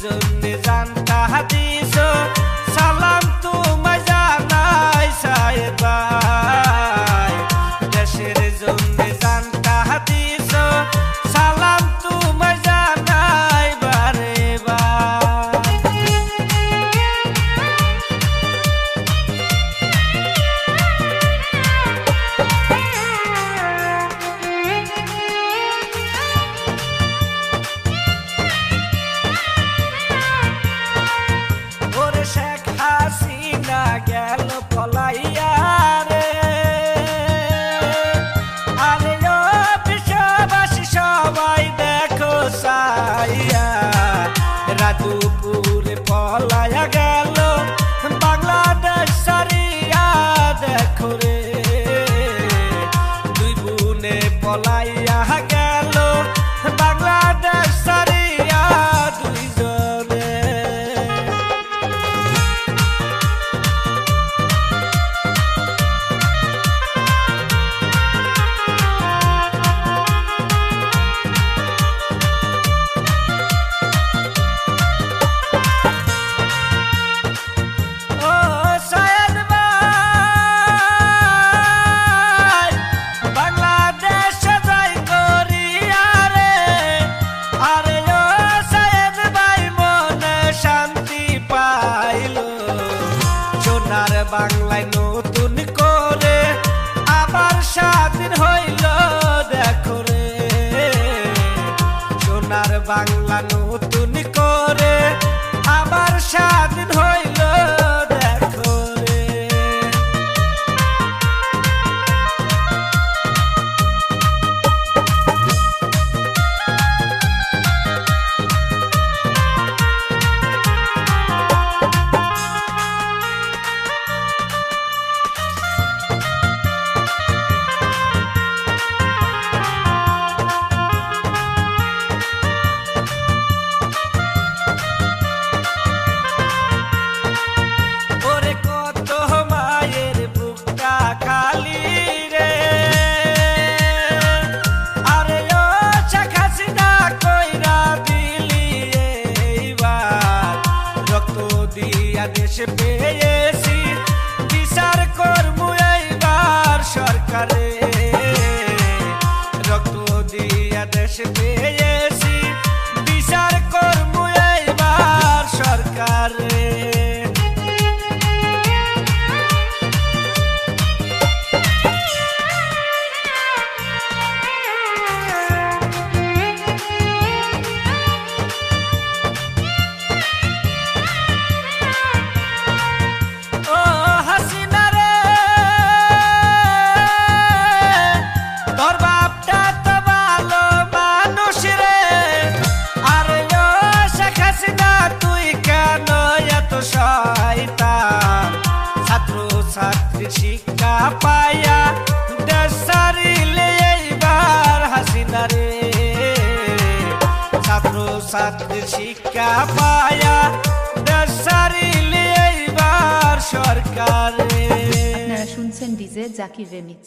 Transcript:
জন্য জানতা দিছ সালাম তোমায় জানাই সাহেব ভাই দেশের জন্য জানতা দিছ সালাম তোমায় জানাই বারে শেখ হাসিনা গেল পলাইয়া রে আরে ও বিশ্ববাসী সবাই দেখো সাইয়া রাজুপুরে পলাইয়া গেল বাংলাদেশ সারিয়া দেখো রে দুই বোনে পলাইয়া গেল বাংলাদেশ সারিয়া দুইজনে বাংলায় নতুন করে আবার স্বাধীন হইল দেখো রে সোনার বাংলা নতুন করে আবার স্বাধীন হইল দেখো রে দেশ পেয়েছি বিচার করবো এইবার সরকারে রক্ত দিয়া দেশ পেয়েছি বিচার করবো এইবার সরকারে শিক্ষা পায়া দেশ ছাড়িলে এইবার হাসিনা রে ছাত্র ছাত্রীর শিক্ষা পায়া দেশ ছাড়িলে এইবার সরকার রে। আপনারা শুনছেন ডিজে জাকির রেমিক্স।